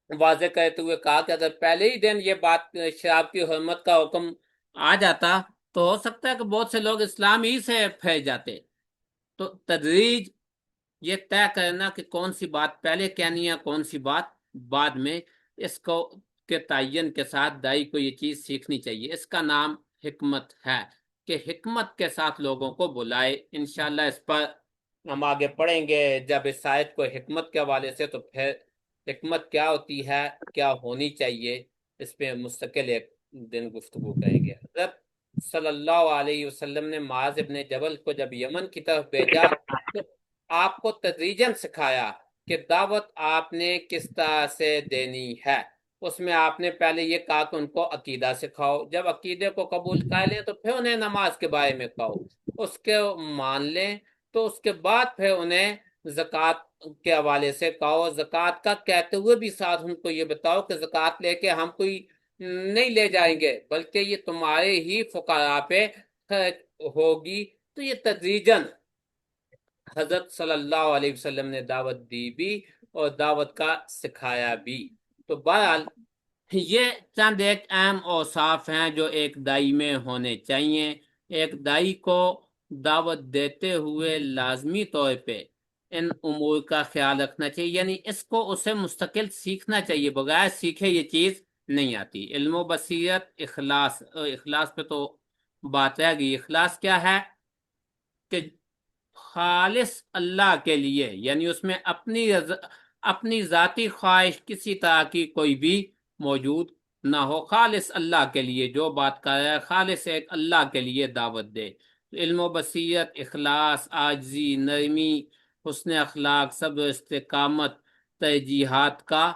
واضح کرتے ہوئے کہا کہ اگر پہلے ہی دن یہ بات شراب کی حرمت کا حکم آ جاتا تو ہو سکتا ہے کہ بہت سے لوگ اسلام ہی سے پھیر جاتے. تو تدریج، یہ طے کرنا کہ کون سی بات پہلے کہنی ہے کون سی بات بعد میں، اس کو کے تعین کے ساتھ دائی کو یہ چیز سیکھنی چاہیے. اس کا نام حکمت ہے کہ حکمت کے ساتھ لوگوں کو بلائے. انشاءاللہ اس پر ہم آگے پڑھیں گے جب اس آیت کو حکمت کے حوالے سے، تو پھر حکمت کیا ہوتی ہے، کیا ہونی چاہیے، اس پہ مستقل ایک دن گفتگو کریں گے. حضرت صلی اللہ علیہ وسلم نے معاذ ابن جبل کو جب یمن کی طرف بھیجا تو آپ کو تدریجاً سکھایا کہ دعوت آپ نے کس طرح سے دینی ہے. اس میں آپ نے پہلے یہ کہا کہ ان کو عقیدہ سکھاؤ، جب عقیدے کو قبول کر لیں تو پھر انہیں نماز کے بارے میں کہو، اس کے مان لیں تو اس کے بعد پھر انہیں زکوٰۃ کے حوالے سے کہو. زکوٰۃ کا کہتے ہوئے بھی ساتھ ان کو یہ بتاؤ کہ زکوٰۃ لے کے ہم کوئی نہیں لے جائیں گے بلکہ یہ تمہارے ہی فقراء پہ خرچ ہوگی. تو یہ تدریجاً حضرت صلی اللہ علیہ وسلم نے دعوت دی بھی اور دعوت کا سکھایا بھی. تو بہرحال یہ چند ایک اہم اوصاف ہیں جو ایک دائی میں ہونے چاہیے. ایک دائی کو دعوت دیتے ہوئے لازمی طور پہ ان امور کا خیال رکھنا چاہیے، یعنی اس کو اسے مستقل سیکھنا چاہیے. بغیر سیکھے یہ چیز نہیں آتی. علم و بصیرت، اخلاص. اخلاص پہ تو بات رہ گئی. اخلاص کیا ہے؟ کہ خالص اللہ کے لیے، یعنی اس میں اپنی ذاتی خواہش کسی طرح کی کوئی بھی موجود نہ ہو. خالص اللہ کے لیے جو بات کر رہا ہے، خالص ایک اللہ کے لیے دعوت دے. علم و بصیرت، اخلاص، عاجزی، نرمی، حسن اخلاق، صبر، استقامت، ترجیحات کا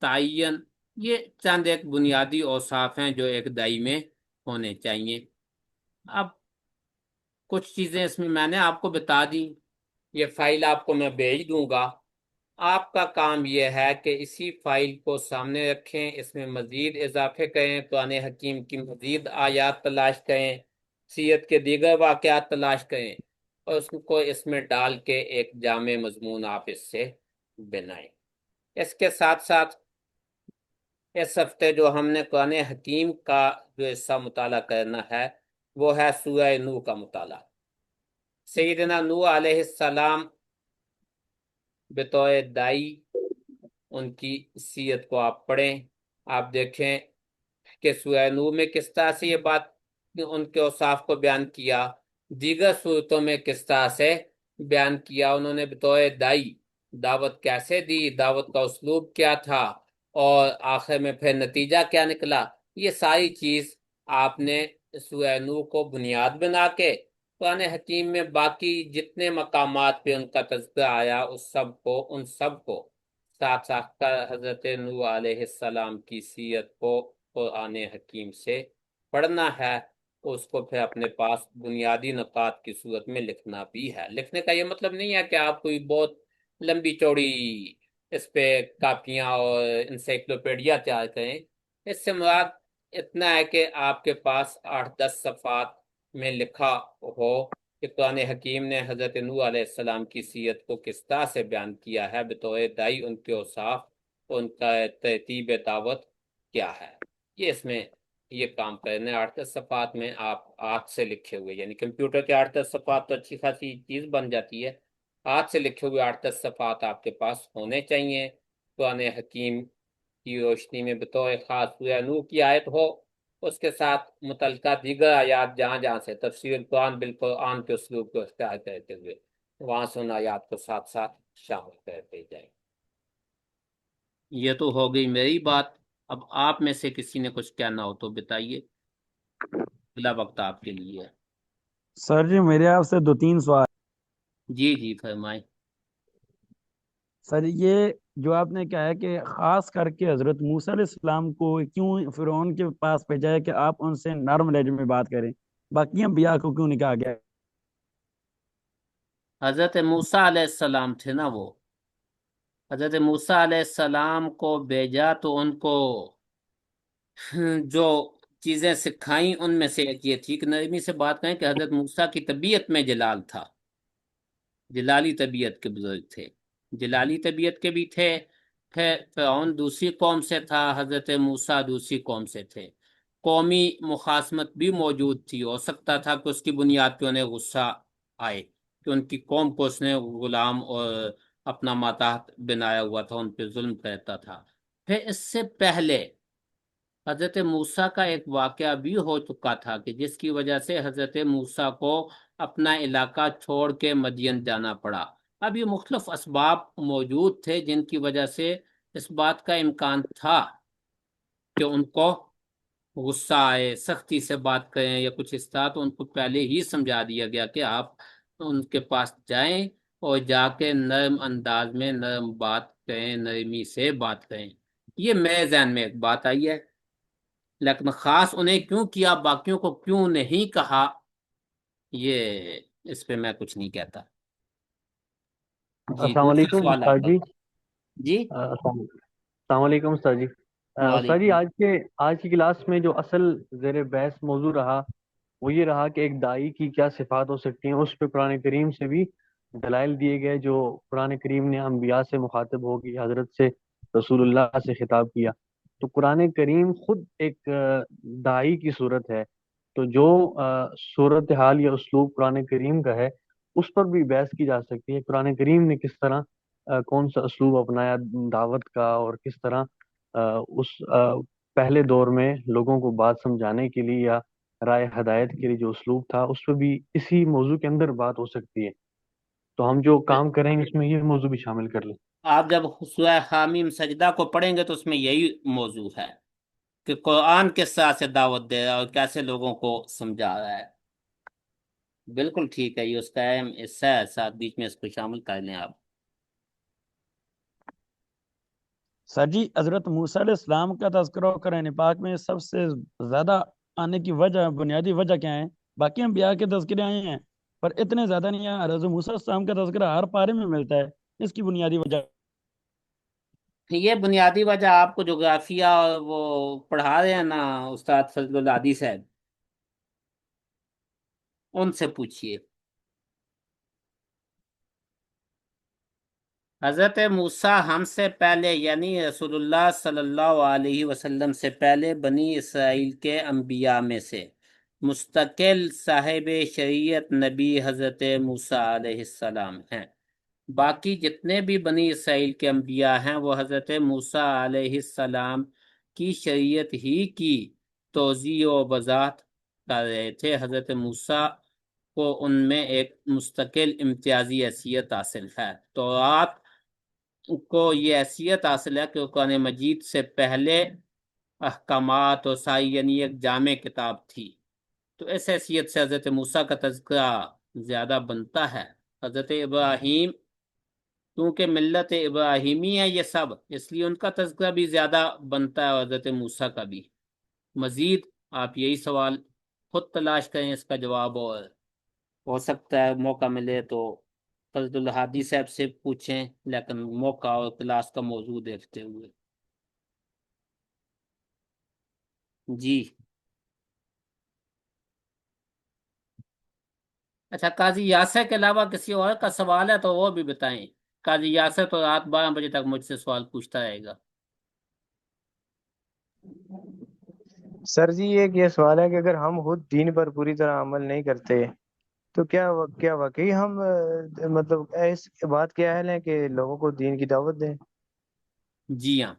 تعین، یہ چند ایک بنیادی اوصاف ہیں جو ایک دائی میں ہونے چاہیے. اب کچھ چیزیں اس میں نے آپ کو بتا دی. یہ فائل آپ کو میں بھیج دوں گا. آپ کا کام یہ ہے کہ اسی فائل کو سامنے رکھیں، اس میں مزید اضافے کریں، قرآن حکیم کی مزید آیات تلاش کریں، سیرت کے دیگر واقعات تلاش کریں اور اس کو اس میں ڈال کے ایک جامع مضمون آپ اس سے بنائیں. اس کے ساتھ ساتھ اس ہفتے جو ہم نے قرآن حکیم کا جو حصہ مطالعہ کرنا ہے وہ ہے سورہ نوح کا مطالعہ. سیدنا نوح علیہ السلام بطور دائی ان کی سیرت کو آپ پڑھیں. آپ دیکھیں کہ سورہ نوح میں کس طرح سے یہ بات ان کے اوصاف کو بیان کیا، دیگر صورتوں میں کس طرح سے بیان کیا، انہوں نے بطور دائی دعوت کیسے دی، دعوت کا اسلوب کیا تھا اور آخر میں پھر نتیجہ کیا نکلا. یہ ساری چیز آپ نے سورہ نوح کو بنیاد بنا کے قرآن حکیم میں باقی جتنے مقامات پہ ان کا تذکرہ آیا ان سب کو ساتھ ساتھ حضرت نوح علیہ السلام کی سیرت کو قرآن حکیم سے پڑھنا ہے. اس کو پھر اپنے پاس بنیادی نکات کی صورت میں لکھنا بھی ہے. لکھنے کا یہ مطلب نہیں ہے کہ آپ کوئی بہت لمبی چوڑی اس پہ کاپیاں اور انسائکلوپیڈیا تیار کریں. اس سے مراد اتنا ہے کہ آپ کے پاس 8-10 صفحات میں لکھا ہو کہ قرآن حکیم نے حضرت نوح علیہ السلام کی سیرت کو کس طرح سے بیان کیا ہے بطور دائی، ان کے اوصاف، ان کا ترتیب دعوت کیا ہے. یہ اس میں یہ کام کرنے 8-10 صفحات میں آپ ہاتھ سے لکھے ہوئے، یعنی کمپیوٹر کے 8-10 صفحات تو اچھی خاصی چیز بن جاتی ہے، ہاتھ سے لکھے ہوئے 8-10 صفحات آپ کے پاس ہونے چاہیے. قرآن حکیم کی روشنی میں بطور خاص سورہ نوح کی آیت ہو، اس کے ساتھ متعلقہ دیگر آیات جہاں جہاں سے تفسیر قرآن بالقرآن کے اسلوب کو اختیار کرتے ہوئے وہاں سے ان آیات کو ساتھ ساتھ شامل کرتے جائیں. یہ تو ہو گئی میری بات. اب آپ میں سے کسی نے کچھ کہنا ہو تو بتائیے، اگلا وقت آپ کے لیے ہے. سر جی میرے آپ سے 2-3 سوال. جی جی فرمائیں. سر یہ جو آپ نے کہا ہے کہ خاص کر کے حضرت موسیٰ علیہ السلام کو کیوں فرعون کے پاس بھیجا ہے کہ آپ ان سے نرم لہجے میں بات کریں، باقی انبیاء کو کیوں نہیں کہا گیا؟ حضرت موسیٰ علیہ السلام تھے نا وہ، حضرت موسیٰ علیہ السلام کو بھیجا تو ان کو جو چیزیں سکھائیں ان میں سے ایک یہ تھی کہ نرمی سے بات کریں، کہ حضرت موسیٰ کی طبیعت میں جلال تھا، جلالی طبیعت کے بزرگ تھے، جلالی طبیعت کے بھی تھے. پھر فرعون دوسری قوم سے تھا، حضرت موسیٰ دوسری قوم سے تھے، قومی مخاصمت بھی موجود تھی. ہو سکتا تھا کہ اس کی بنیاد پہ انہیں غصہ آئے کہ ان کی قوم کو اس نے غلام اور اپنا ماتحت بنایا ہوا تھا، ان پہ ظلم کرتا تھا. پھر اس سے پہلے حضرت موسیٰ کا ایک واقعہ بھی ہو چکا تھا کہ جس کی وجہ سے حضرت موسیٰ کو اپنا علاقہ چھوڑ کے مدین جانا پڑا. اب یہ مختلف اسباب موجود تھے جن کی وجہ سے اس بات کا امکان تھا کہ ان کو غصہ آئے، سختی سے بات کریں یا کچھ اس طرح. تو ان کو پہلے ہی سمجھا دیا گیا کہ آپ ان کے پاس جائیں اور جا کے نرم انداز میں نرم بات کریں، نرمی سے بات کریں. یہ میرے ذہن میں ایک بات آئی ہے، لیکن خاص انہیں کیوں کیا، باقیوں کو کیوں نہیں کہا، یہ اس پہ میں کچھ نہیں کہتا. جی السلام دوسرا علیکم سوال آپ استاد کا. جی۔ جی السلام علیکم استاد جی۔ استاد جی، وعلیکم. آج کی کلاس میں جو اصل زیر بحث موضوع رہا وہ یہ رہا کہ ایک داعی کی کیا صفات ہو سکتی ہیں۔ اس پہ قرآن کریم سے بھی دلائل دیے گئے، جو قرآن کریم نے انبیاء سے مخاطب ہو گئی، حضرت سے، رسول اللہ سے خطاب کیا۔ تو قرآن کریم خود ایک داعی کی صورت ہے۔ تو جو صورت حال یا اسلوب قرآن کریم کا ہے اس پر بھی بحث کی جا سکتی ہے۔ قرآن کریم نے کس طرح کون سا اسلوب اپنایا دعوت کا، اور کس طرح اس پہلے دور میں لوگوں کو بات سمجھانے کے لیے یا رائے ہدایت کے لیے جو اسلوب تھا، اس پہ بھی اسی موضوع کے اندر بات ہو سکتی ہے۔ تو ہم جو کام کریں گے اس میں یہ موضوع بھی شامل کر لیں۔ آپ جب سورہ حامیم سجدہ کو پڑھیں گے تو اس میں یہی موضوع ہے کہ قرآن کس طرح سے دعوت دے رہا ہے اور کیسے لوگوں کو سمجھا رہا ہے. بالکل ٹھیک ہے، یہ اس کا اہم حصہ ہے، ساتھ بیچ میں اس کو شامل کر لیں آپ. سر جی، حضرت موسیٰ علیہ السلام کا تذکرہ قرآن پاک میں سب سے زیادہ آنے کی وجہ، بنیادی وجہ کیا ہے؟ باقی انبیاء کے تذکرے آئے ہیں پر اتنے زیادہ نہیں ہیں، حضرت موسیٰ علیہ السلام کا تذکرہ ہر پارے میں ملتا ہے، اس کی بنیادی وجہ؟ یہ بنیادی وجہ آپ کو جغرافیہ اور وہ پڑھا رہے ہیں نا استاد فضل العادی صاحب، ان سے پوچھیے. حضرت موسیٰ ہم سے پہلے یعنی رسول اللہ صلی اللہ علیہ وسلم سے پہلے بنی اسرائیل کے انبیاء میں سے مستقل صاحب شریعت نبی حضرت موسیٰ علیہ السلام ہیں. باقی جتنے بھی بنی اسرائیل کے انبیاء ہیں وہ حضرت موسیٰ علیہ السلام کی شریعت ہی کی توضیح و وضاحت کر رہے تھے. حضرت موسیٰ کو ان میں ایک مستقل امتیازی حیثیت حاصل ہے. تورات کو یہ حیثیت حاصل ہے کہ قرآن مجید سے پہلے احکامات اور ساری یعنی ایک جامع کتاب تھی. تو اس حیثیت سے حضرت موسیٰ کا تذکرہ زیادہ بنتا ہے. حضرت ابراہیم، کیونکہ ملت ابراہیمی ہے یہ سب، اس لیے ان کا تذکرہ بھی زیادہ بنتا ہے، اور حضرت موسیٰ کا بھی. مزید آپ یہی سوال خود تلاش کریں اس کا جواب، اور ہو سکتا ہے موقع ملے تو فضل الحادی صاحب سے پوچھیں، لیکن موقع اور کلاس کا موضوع دیکھتے ہوئے. جی اچھا، قاضی یاسر کے علاوہ کسی اور کا سوال ہے تو وہ بھی بتائیں. قاضی یاسر تو رات 12 بجے تک مجھ سے سوال پوچھتا رہے گا. سر جی، ایک یہ سوال ہے کہ اگر ہم خود دین پر پوری طرح عمل نہیں کرتے تو کیا واقعی ہم مطلب اس بات کے اہل ہیں کہ لوگوں کو دین کی دعوت دیں؟ جی ہاں،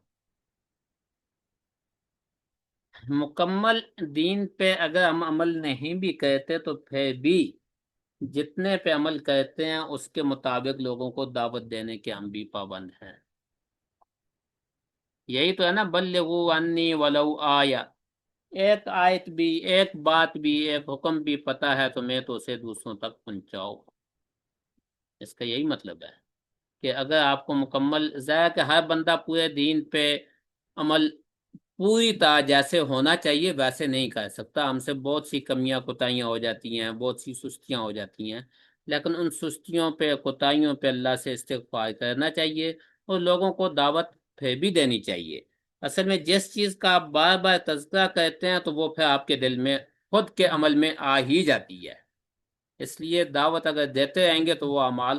مکمل دین پہ اگر ہم عمل نہیں بھی کرتے تو پھر بھی جتنے پہ عمل کرتے ہیں اس کے مطابق لوگوں کو دعوت دینے کے ہم بھی پابند ہیں. یہی تو ہے نا، بلغوا انی ولو آیا. ایک آیت بھی، ایک بات بھی، ایک حکم بھی پتہ ہے تو میں تو اسے دوسروں تک پہنچاؤ، اس کا یہی مطلب ہے. کہ اگر آپ کو مکمل ظاہر کہ ہر بندہ پورے دین پہ عمل پوری طرح جیسے ہونا چاہیے ویسے نہیں کر سکتا، ہم سے بہت سی کمیاں کوتاہیاں ہو جاتی ہیں، بہت سی سستیاں ہو جاتی ہیں، لیکن ان سستیوں پہ کوتاہیوں پہ اللہ سے استغفار کرنا چاہیے اور لوگوں کو دعوت پھر بھی دینی چاہیے۔ اصل میں جس چیز کا آپ بار بار تذکرہ کرتے ہیں تو وہ پھر آپ کے دل میں خود کے عمل میں آ ہی جاتی ہے، اس لیے دعوت اگر دیتے رہیں گے تو وہ اعمال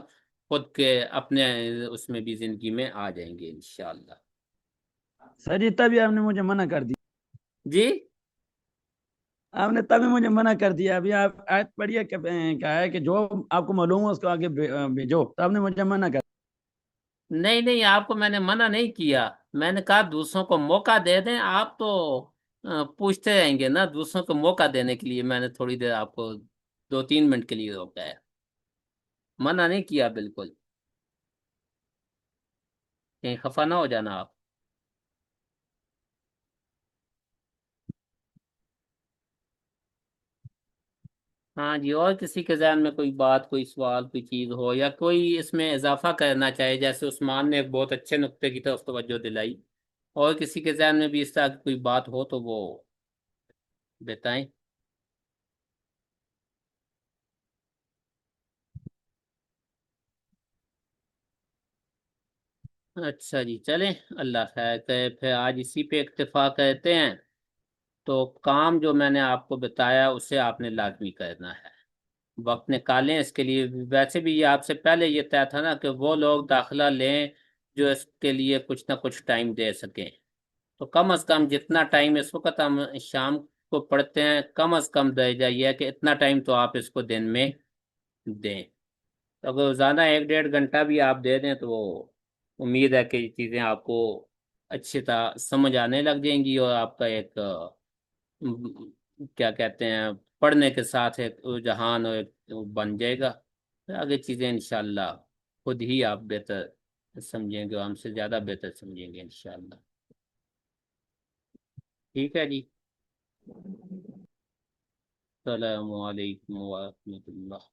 خود کے اپنے اس میں بھی زندگی میں آ جائیں گے انشاءاللہ۔ سر جی تبھی آپ نے مجھے منع کر دیا، جی آپ نے تبھی مجھے منع کر دیا۔ ابھی آپ آیت پڑھیے کہ کہا ہے کہ جو آپ کو معلوم ہو اس کو آگے بھیجو، تو آپ نے مجھے منع کر نہیں نہیں، آپ کو میں نے منع نہیں کیا، میں نے کہا دوسروں کو موقع دے دیں، آپ تو پوچھتے رہیں گے نا، دوسروں کو موقع دینے کے لیے میں نے تھوڑی دیر آپ کو 2-3 منٹ کے لیے روکا ہے، منع نہیں کیا بالکل، کہیں خفا نہ ہو جانا آپ۔ ہاں جی، اور کسی کے ذہن میں کوئی بات، کوئی سوال، کوئی چیز ہو یا کوئی اس میں اضافہ کرنا چاہے، جیسے عثمان نے ایک بہت اچھے نقطے کی طرف توجہ دلائی، اور کسی کے ذہن میں بھی اس طرح کی کوئی بات ہو تو وہ بتائیں۔ اچھا جی، چلیں، اللہ خیر کرے، پھر آج اسی پہ اکتفا کرتے ہیں۔ تو کام جو میں نے آپ کو بتایا اسے آپ نے لازمی کرنا ہے، وقت نکالیں اس کے لیے۔ ویسے بھی یہ آپ سے پہلے یہ طے تھا نا کہ وہ لوگ داخلہ لیں جو اس کے لیے کچھ نہ کچھ ٹائم دے سکیں، تو کم از کم جتنا ٹائم اس وقت ہم شام کو پڑھتے ہیں، کم از کم درجہ یہ ہے کہ اتنا ٹائم تو آپ اس کو دن میں دیں۔ تو اگر روزانہ 1-1.5 گھنٹہ بھی آپ دے دیں تو امید ہے کہ یہ چیزیں آپ کو اچھی طرح سمجھ آنے لگ جائیں گی، اور آپ کا ایک کیا کہتے ہیں، پڑھنے کے ساتھ ایک رجحان اور ایک بن جائے گا، پھر آگے چیزیں انشاءاللہ خود ہی آپ بہتر سمجھیں گے، اور ہم سے زیادہ بہتر سمجھیں گے انشاءاللہ۔ ٹھیک ہے جی، السلام علیکم ورحمۃ اللہ۔